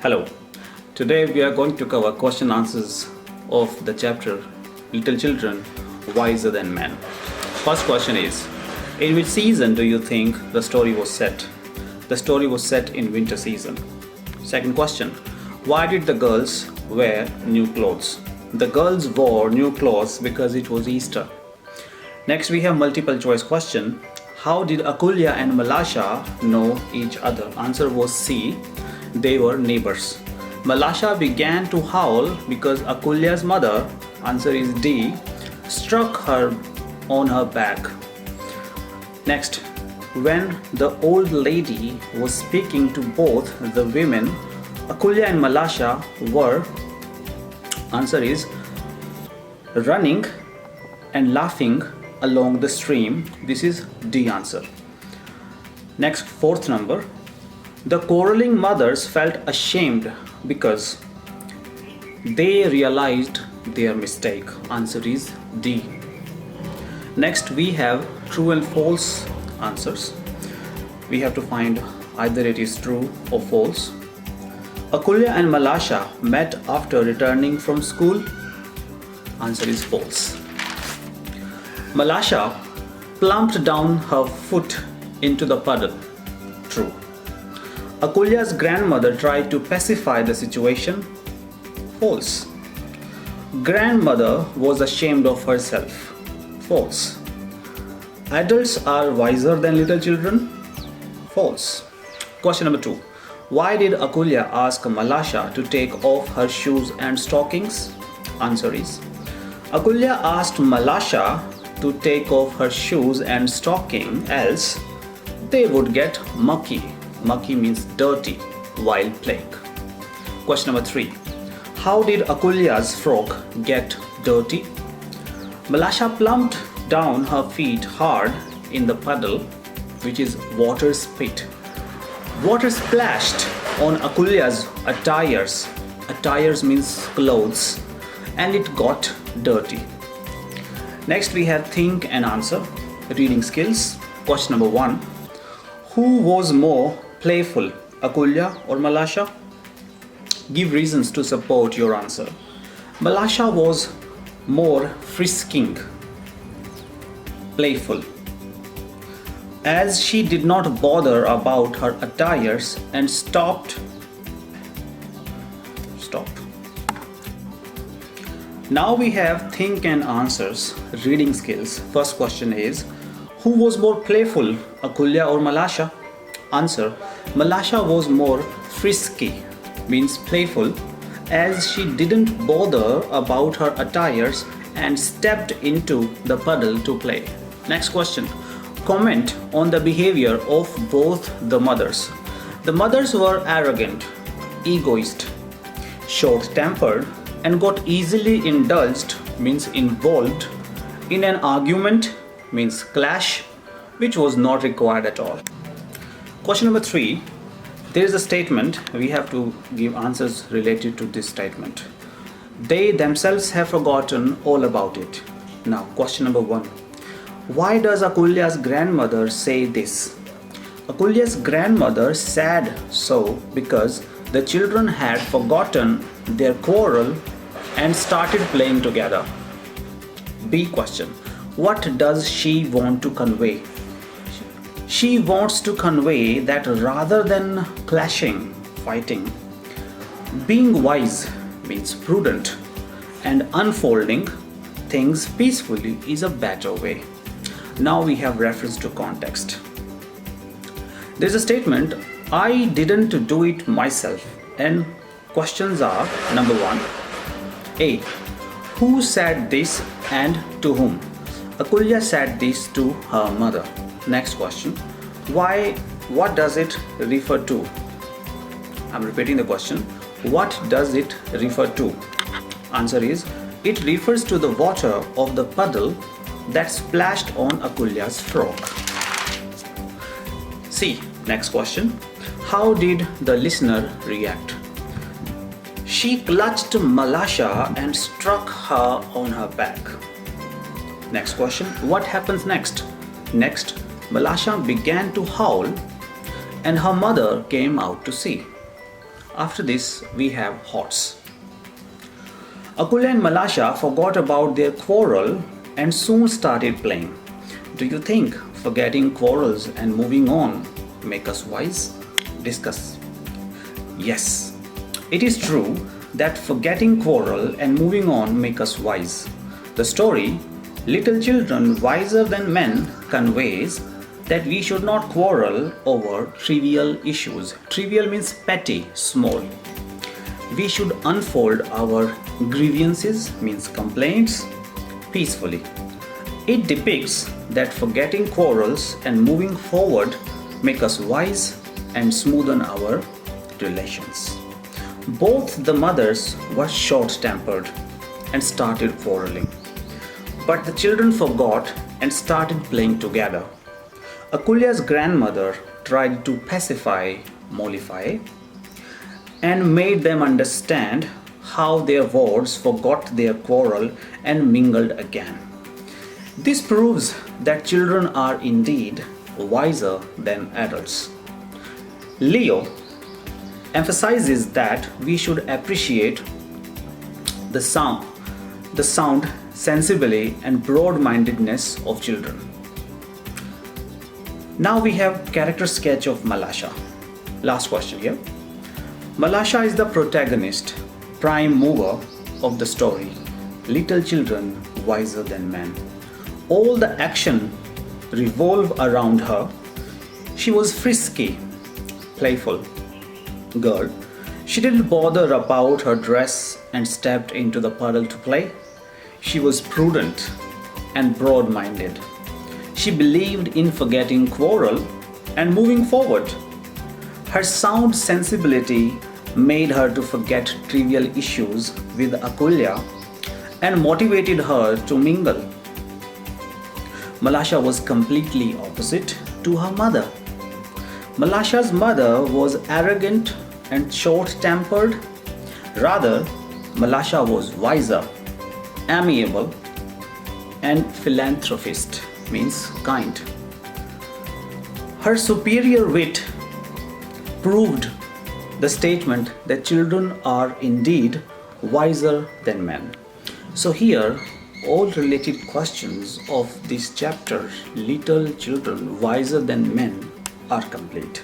Hello. Today we are going to cover question answers of the chapter Little Children Wiser Than Men. First question is, in which season do you think the story was set? The story was set in winter season. Second question, why did the girls wear new clothes? The girls wore new clothes because it was Easter. Next we have multiple choice question. How did Akulya and Malasha know each other? Answer was C. They were neighbors. Malasha began to howl because Akulya's mother, answer is D, struck her on her back. Next, when the old lady was speaking to both the women, Akulya and Malasha were, answer is, running and laughing along the stream. This is D answer. Next, fourth number. The quarreling mothers felt ashamed because they realized their mistake. Answer is D. Next we have true and false answers. We have to find either it is true or false. Akulya and Malasha met after returning from school. Answer is false. Malasha plumped down her foot into the puddle. True. Akulya's grandmother tried to pacify the situation. False. Grandmother was ashamed of herself. False. Adults are wiser than little children. False. Question number 2. Why did Akulya ask Malasha to take off her shoes and stockings? Answer is, Akulya asked Malasha to take off her shoes and stocking, else they would get mucky. Mucky means dirty while playing. Question number 3. How did Akulya's frock get dirty? Malasha plumped down her feet hard in the puddle, which is water spit. Water splashed on Akulya's attires. Attires means clothes, and it got dirty. Next we have think and answer, reading skills. Question number 1. Who was more playful, Akulya or Malasha? Give reasons to support your answer. Malasha was more frisking, playful, as she did not bother about her attires and stopped. Now we have think and answers, reading skills. First question is, who was more playful, Akulya or Malasha? Answer, Malasha was more frisky, means playful, as she didn't bother about her attires and stepped into the puddle to play. Next question, comment on the behavior of both the mothers. The mothers were arrogant, egoist, short-tempered, and got easily indulged, means involved, in an argument, means clash, which was not required at all. Question number 3. There is a statement. We have to give answers related to this statement. They themselves have forgotten all about it. Now, question number 1. Why does Akulya's grandmother say this? Akulya's grandmother said so because the children had forgotten their quarrel and started playing together. B question. What does she want to convey? She wants to convey that rather than clashing, fighting, being wise means prudent, and unfolding things peacefully is a better way. Now we have reference to context. There's a statement, I didn't do it myself, and questions are, number 1, A. Who said this and to whom? Akulya said this to her mother. Next question, what does it refer to? I'm repeating the question, what does it refer to? Answer is, it refers to the water of the puddle that splashed on Akulya's frock. C. Next question, how did the listener react? She clutched Malasha and struck her on her back. Next question, what happens next? Next, Malasha began to howl and her mother came out to see. After this, we have hots. Akulya and Malasha forgot about their quarrel and soon started playing. Do you think forgetting quarrels and moving on make us wise? Discuss. Yes, it is true that forgetting quarrel and moving on make us wise. The story, Little Children Wiser Than Men, conveys that we should not quarrel over trivial issues. Trivial means petty, small. We should unfold our grievances, means complaints, peacefully. It depicts that forgetting quarrels and moving forward make us wise and smoothen our relations. Both the mothers were short-tempered and started quarreling. But the children forgot and started playing together. Akulya's grandmother tried to pacify, mollify, and made them understand how their wards forgot their quarrel and mingled again. This proves that children are indeed wiser than adults. Leo emphasizes that we should appreciate the sound, sensibility, and broad-mindedness of children. Now we have character sketch of Malasha. Last question here. Malasha is the protagonist, prime mover of the story. Little children wiser than men. All the action revolved around her. She was frisky, playful girl. She didn't bother about her dress and stepped into the puddle to play. She was prudent and broad-minded. She believed in forgetting quarrel and moving forward. Her sound sensibility made her to forget trivial issues with Akulya and motivated her to mingle. Malasha was completely opposite to her mother. Malasha's mother was arrogant and short-tempered. Rather, Malasha was wiser, amiable, and philanthropist, means kind. Her superior wit proved the statement that children are indeed wiser than men. So here, all related questions of this chapter, Little Children Wiser Than Men, are complete.